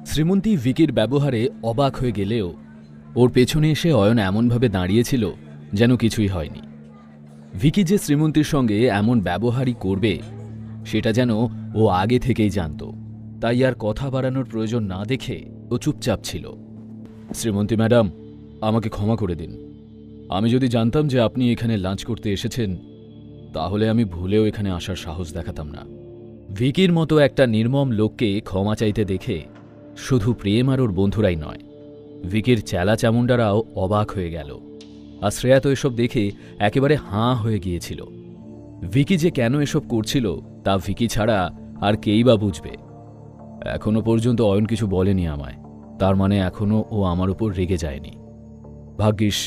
শ্রীমন্তী ভিকির ব্যবহারে অবাক হয়ে গেলেও ওর পেছনে এসে অয়ন এমনভাবে দাঁড়িয়েছিল যেন কিছুই হয়নি। ভিকি যে শ্রীমন্তীর সঙ্গে এমন ব্যবহারই করবে সেটা যেন ও আগে থেকেই জানত, তাই আর কথা বাড়ানোর প্রয়োজন না দেখে ও চুপচাপ ছিল। শ্রীমন্তী ম্যাডাম, আমাকে ক্ষমা করে দিন। আমি যদি জানতাম যে আপনি এখানে লাঞ্চ করতে এসেছেন তাহলে আমি ভুলেও এখানে আসার সাহস দেখাতাম না। ভিকির মতো একটা নির্মম লোককে ক্ষমা চাইতে দেখে শুধু প্রেম আর ওর বন্ধুরাই নয়, ভিকির চেলা চামুন্ডারাও অবাক হয়ে গেল। আর শ্রেয়া তো এসব দেখে একেবারে হাঁ হয়ে গিয়েছিল। ভিকি যে কেন এসব করছিল তা ভিকি ছাড়া আর কেই বা বুঝবে। এখনো পর্যন্ত অয়ন কিছু বলেনি আমায়, তার মানে এখনো ও আমার উপর রেগে যায়নি। ভাগ্যিস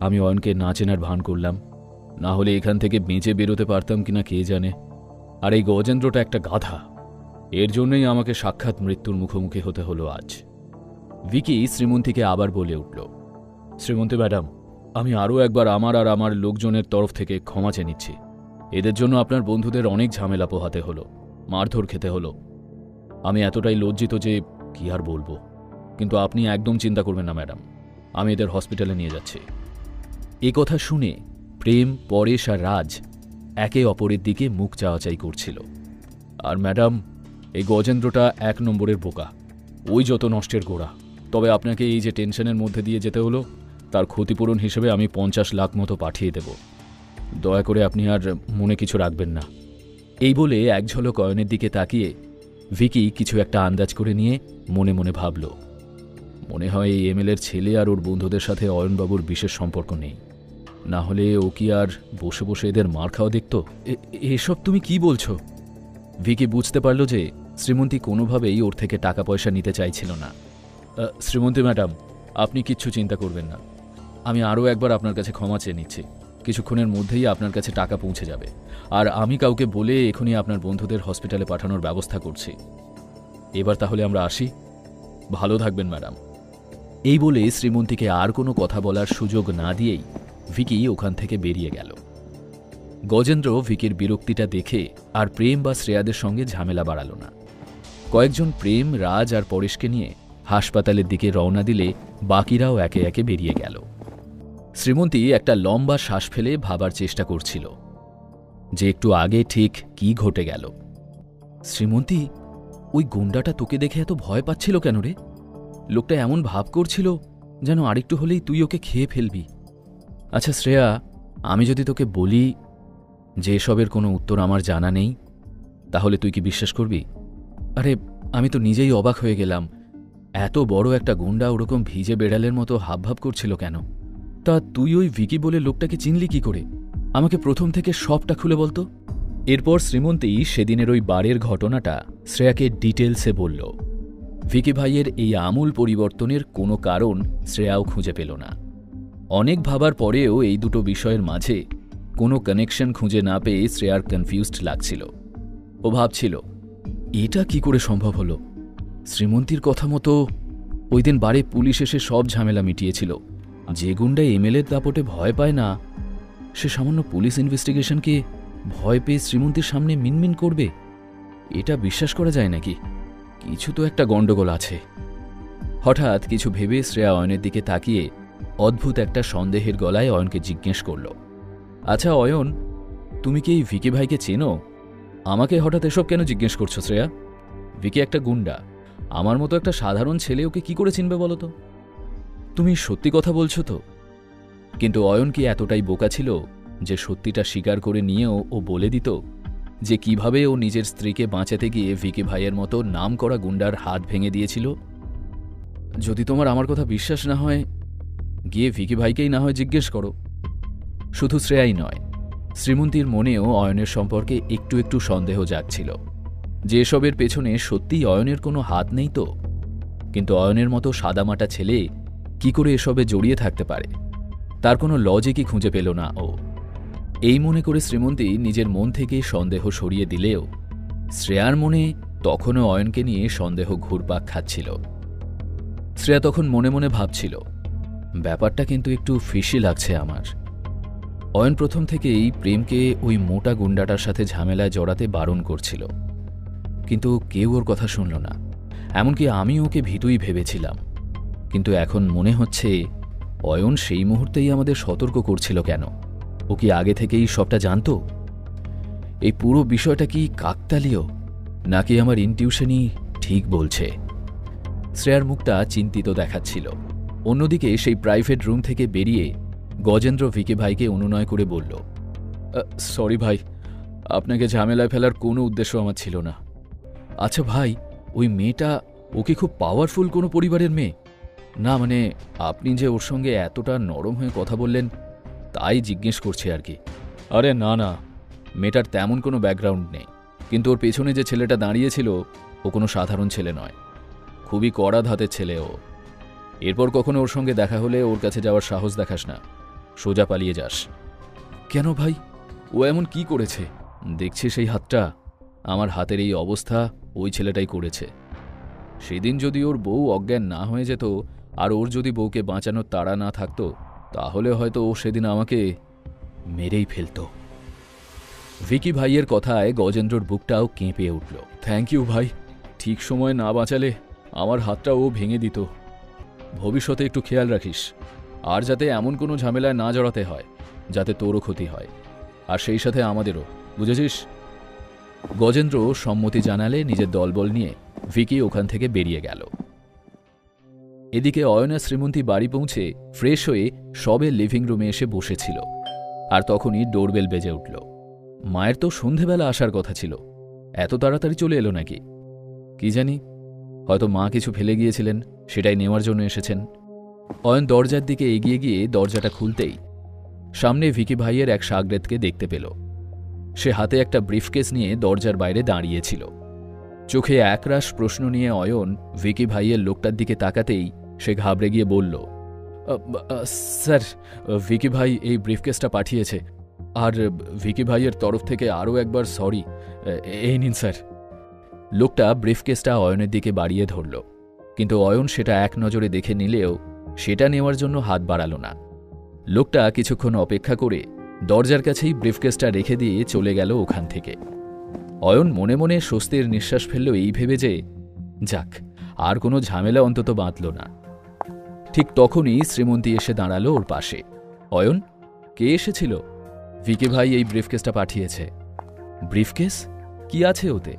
আমি অয়নকে না চেনার ভান করলাম, না হলে এখান থেকে বেঁচে বেরোতে পারতাম কিনা কে জানে। আর এই গজেন্দ্রটা একটা গাধা, এর জন্যই আমাকে সাক্ষাৎ মৃত্যুর মুখোমুখি হতে হলো আজ। ভিকি শ্রীমন্তীকে আবার বলে উঠল, শ্রীমন্তী ম্যাডাম, আমি আরও একবার আমার আর আমার লোকজনের তরফ থেকে ক্ষমা চেয়ে নিচ্ছি। এদের জন্য আপনার বন্ধুদের অনেক ঝামেলা পোহাতে হলো, মারধর খেতে হলো। আমি এতটাই লজ্জিত যে কি আর বলবো, কিন্তু আপনি একদম চিন্তা করবেন না ম্যাডাম, আমি এদের হসপিটালে নিয়ে যাচ্ছি। এ কথা শুনে প্রেম, পরেশ আর রাজ একে অপরের দিকে মুখ চাওয়াচাই করছিল। আর ম্যাডাম, এই গজেন্দ্রটা 1 নম্বরের বোকা, ওই যত নষ্টের গোড়া। তবে আপনাকে এই যে টেনশনের মধ্যে দিয়ে যেতে হলো তার ক্ষতিপূরণ হিসেবে আমি 50 লাখ মতো পাঠিয়ে দেব। দয়া করে আপনি আর মনে কিছু রাখবেন না। এই বলে এক ঝলক অয়নের দিকে তাকিয়ে ভিকি কিছু একটা আন্দাজ করে নিয়ে মনে মনে ভাবল, মনে হয় এই এমএলএর ছেলে আর ওর বন্ধুদের সাথে অয়নবাবুর বিশেষ সম্পর্ক নেই, না হলে ও কি আর বসে বসে এদের মার খাওয়া দেখত। এসব তুমি কি বলছো? ভিকি বুঝতে পারল যে শ্রীমন্তী কোনোভাবেই ওর থেকে টাকা পয়সা নিতে চাইছিল না। শ্রীমন্তী ম্যাডাম, আপনি কিচ্ছু চিন্তা করবেন না, আমি আরও একবার আপনার কাছে ক্ষমা চেয়ে নিচ্ছি। কিছুক্ষণের মধ্যেই আপনার কাছে টাকা পৌঁছে যাবে, আর আমি কাউকে বলে এখনই আপনার বন্ধুদের হসপিটালে পাঠানোর ব্যবস্থা করছি। এবার তাহলে আমরা আসি। ভালো থাকবেন ম্যাডাম। এই বলে শ্রীমন্তীকে আর কোনো কথা বলার সুযোগ না দিয়েই ভিকি ওখান থেকে বেরিয়ে গেল। গজেন্দ্র ভিকির বিরক্তিটা দেখে আর প্রেম বা শ্রেয়াদের সঙ্গে ঝামেলা বাড়াল না। কয়েকজন প্রেম, রাজ আর পরেশকে নিয়ে হাসপাতালের দিকে রওনা দিলে বাকিরাও একে একে বেরিয়ে গেল। শ্রীমন্তী একটা লম্বা শ্বাস ফেলে ভাবার চেষ্টা করছিল যে একটু আগে ঠিক কি ঘটে গেল। শ্রীমন্তী, ওই গুন্ডাটা তোকে দেখে এত ভয় পাচ্ছিল কেন রে? লোকটা এমন ভাব করছিল যেন আরেকটু হলেই তুই ওকে খেয়ে ফেলবি। আচ্ছা শ্রেয়া, আমি যদি তোকে বলি যে এসবের কোনো উত্তর আমার জানা নেই, তাহলে তুই কি বিশ্বাস করবি? আরে আমি তো নিজেই অবাক হয়ে গেলাম, এত বড় একটা গুন্ডা ওরকম ভিজে বেড়ালের মতো হাবভাব করছিল কেন? তা তুই ওই ভিকি বলে লোকটাকে চিনলি কি করে? আমাকে প্রথম থেকে সবটা খুলে বলতো। এরপর শ্রীমন্তী সেদিনের ওই বারের ঘটনাটা শ্রেয়াকে ডিটেলসে বলল। ভিকি ভাইয়ের এই আমূল পরিবর্তনের কোনো কারণ শ্রেয়াও খুঁজে পেল না। অনেক ভাবার পরেও এই দুটো বিষয়ের মাঝে কোনো কানেকশন খুঁজে না পেয়ে শ্রেয়ার কনফিউজড লাগছিল। ও ভাবছিল, এটা কি করে সম্ভব হলো? শ্রীমন্তীর কথা মতো ওই দিন বারে পুলিশ এসে সব ঝামেলা মিটিয়েছিল। যে গুন্ডা এমএলএর দাপটে ভয় পায় না, সে সামান্য পুলিশ ইনভেস্টিগেশনকে ভয় পেয়ে শ্রীমন্তীর সামনে মিনমিন করবে? এটা বিশ্বাস করা যায় নাকি? কিছু তো একটা গন্ডগোল আছে। হঠাৎ কিছু ভেবে শ্রেয়া অয়নের দিকে তাকিয়ে অদ্ভুত একটা সন্দেহের গলায় অয়নকে জিজ্ঞেস করল, আচ্ছা অয়ন, তুমি কি এই ভিকি ভাইকে চেনো? আমাকে হঠাৎ এসব কেন জিজ্ঞেস করছো শ্রেয়া? ভিকি একটা গুন্ডা, আমার মতো একটা সাধারণ ছেলে ওকে কি করে চিনবে বলো তো? তুমি সত্যি কথা বলছো তো? কিন্তু অয়ন কি এতটাই বোকা ছিল যে সত্যিটা স্বীকার করে নিয়েও ও বলে দিত যে কিভাবে ও নিজের স্ত্রীকে বাঁচাতে গিয়ে ভিকি ভাইয়ের মতো নাম করা গুন্ডার হাত ভেঙে দিয়েছিল? যদি তোমার আমার কথা বিশ্বাস না হয়, গিয়ে ভিকি ভাইকেই না হয় জিজ্ঞেস করো। শুধু শ্রেয়াই নয়, শ্রীমন্তীর মনেও অয়নের সম্পর্কে একটু একটু সন্দেহ জাগছিল যে এসবের পেছনে সত্যিই অয়নের কোনো হাত নেই তো। কিন্তু অয়নের মতো সাদামাটা ছেলে কি করে এসবে জড়িয়ে থাকতে পারে, তার কোনো লজিকই খুঁজে পেল না ও। এই মনে করে শ্রীমন্তী নিজের মন থেকে সন্দেহ সরিয়ে দিলেও শ্রেয়ার মনে তখনও অয়নকে নিয়ে সন্দেহ ঘুরপাক খাচ্ছিল। শ্রেয়া তখন মনে মনে ভাবছিল, ব্যাপারটা কিন্তু একটু ফিশি লাগছে আমার। অয়ন প্রথম থেকেই প্রেমকে ওই মোটা গুন্ডাটার সাথে ঝামেলায় জড়াতে বারণ করছিল, কিন্তু কেউ ওর কথা শুনল না। এমনকি আমি ওকে ভীতুই ভেবেছিলাম, কিন্তু এখন মনে হচ্ছে অয়ন সেই মুহূর্তেই আমাদের সতর্ক করছিল কেন? ও কি আগে থেকেই সবটা জানতো? এই পুরো বিষয়টা কি কাকতালীয়, নাকি আমার ইনটিউশনই ঠিক বলছে? শ্রেয়ার মুখটা চিন্তিত দেখাচ্ছিল। অন্যদিকে সেই প্রাইভেট রুম থেকে বেরিয়ে গজেন্দ্র ভিকি ভাইকে অনুনয় করে বলল, সরি ভাই, আপনাকে ঝামেলায় ফেলার কোনো উদ্দেশ্য আমার ছিল না। আচ্ছা ভাই, ওই মেয়েটা, ও কি খুব পাওয়ারফুল কোনো পরিবারের মেয়ে? না মানে, আপনি যে ওর সঙ্গে এতটা নরম হয়ে কথা বললেন, তাই জিজ্ঞেস করছি আর কি। আরে না না, মেয়েটার তেমন কোনো ব্যাকগ্রাউন্ড নেই, কিন্তু ওর পেছনে যে ছেলেটা দাঁড়িয়েছিল ও কোনো সাধারণ ছেলে নয়, খুবই কড়া ধাতের ছেলে ও। এরপর কখনো ওর সঙ্গে দেখা হলে ওর কাছে যাওয়ার সাহস দেখাস না, সোজা পালিয়ে যাস। কেন ভাই, ও এমন কি করেছে? দেখছি সেই হাতটা, আমার হাতের এই অবস্থা ওই ছেলেটাই করেছে। সেদিন যদি ওর বউ অজ্ঞান না হয়ে যেত আর ওর যদি বউকে বাঁচানোর তাড়া না থাকতো, তাহলে হয়তো ও সেদিন আমাকে মেরেই ফেলত। ভিকি ভাইয়ের কথায় গজেন্দ্রর বুকটাও কেঁপে উঠল। থ্যাংক ইউ ভাই, ঠিক সময় না বাঁচালে আমার হাতটা ও ভেঙে দিত। ভবিষ্যতে একটু খেয়াল রাখিস, আর যাতে এমন কোনো ঝামেলায় না জড়াতে হয় যাতে তোরও ক্ষতি হয়, আর সেই সাথে আমাদেরও, বুঝেছিস? গজেন্দ্র সম্মতি জানালে নিজের দলবল নিয়ে ভিকি ওখান থেকে বেরিয়ে গেল। এদিকে অয়না শ্রীমন্তী বাড়ি পৌঁছে ফ্রেশ হয়ে সবে লিভিং রুমে এসে বসেছিল, আর তখনই ডোরবেল বেজে উঠল। মায়ের তো সন্ধেবেলা আসার কথা ছিল, এত তাড়াতাড়ি চলে এলো নাকি? কি জানি, হয়তো মা কিছু ফেলে গিয়েছিলেন, সেটাই নেওয়ার জন্য এসেছেন। অয়ন দরজার দিকে এগিয়ে গিয়ে দরজাটা খুলতেই সামনে ভিকি ভাইয়ের এক শাগরেদকে দেখতে পেল। সে হাতে একটা ব্রিফকেস নিয়ে দরজার বাইরে দাঁড়িয়েছিল। চোখে একরাশ প্রশ্ন নিয়ে অয়ন ভিকি ভাইয়ের লোকটার দিকে তাকাতেই সে ঘাবড়ে গিয়ে বলল, স্যার, ভিকি ভাই এই ব্রিফকেসটা পাঠিয়েছে, আর ভিকি ভাইয়ের তরফ থেকে আরও একবার সরি। এই নিন স্যার। লোকটা ব্রিফকেসটা অয়নের দিকে বাড়িয়ে ধরল, কিন্তু অয়ন সেটা এক নজরে দেখে নিলেও সেটা নেওয়ার জন্য হাত বাড়াল না। লোকটা কিছুক্ষণ অপেক্ষা করে দরজার কাছেই ব্রিফকেসটা রেখে দিয়ে চলে গেল ওখান থেকে। অয়ন মনে মনে স্বস্তির নিঃশ্বাস ফেলল, এই ভেবে যে যাক, আর কোনো ঝামেলা অন্তত বাঁধল না। ঠিক তখনই শ্রীমন্তী এসে দাঁড়ালো ওর পাশে। অয়ন, কে এসেছিল? ভিকি ভাই এই ব্রিফকেসটা পাঠিয়েছে। ব্রিফকেস? কি আছে ওতে?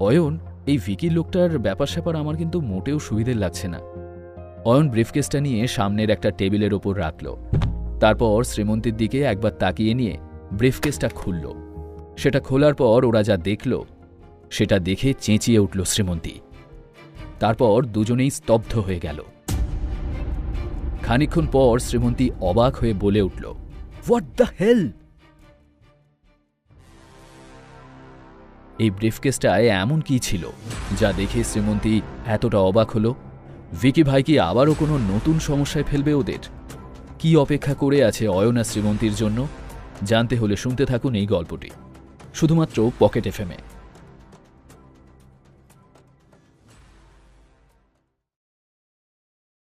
অয়ন, এই ভিকি লোকটার ব্যাপার স্যাপার আমার কিন্তু মোটেও সুবিধের লাগছে না। অয়ন ব্রিফকেসটা নিয়ে সামনের একটা টেবিলের ওপর রাখল, তারপর শ্রীমন্তীর দিকে একবার তাকিয়ে নিয়ে ব্রিফকেসটা খুলল। সেটা খোলার পর ওরা যা দেখল সেটা দেখে চেঁচিয়ে উঠল শ্রীমন্তী। তারপর দুজনেই স্তব্ধ হয়ে গেল। খানিকক্ষণ পর শ্রীমন্তী অবাক হয়ে বলে উঠল, হোয়াট দ্য হেল? এই ব্রিফকেসটায় এমন কি ছিল যা দেখে শ্রীমন্তী এতটা অবাক হল? ভিকি ভাই কি আবারও কোনো নতুন সমস্যায় ফেলবে ওদের? কি অপেক্ষা করে আছে অয়না শ্রীমন্তীর জন্য? জানতে হলে শুনতে থাকুন এই গল্পটি, শুধুমাত্র পকেট এফএমে।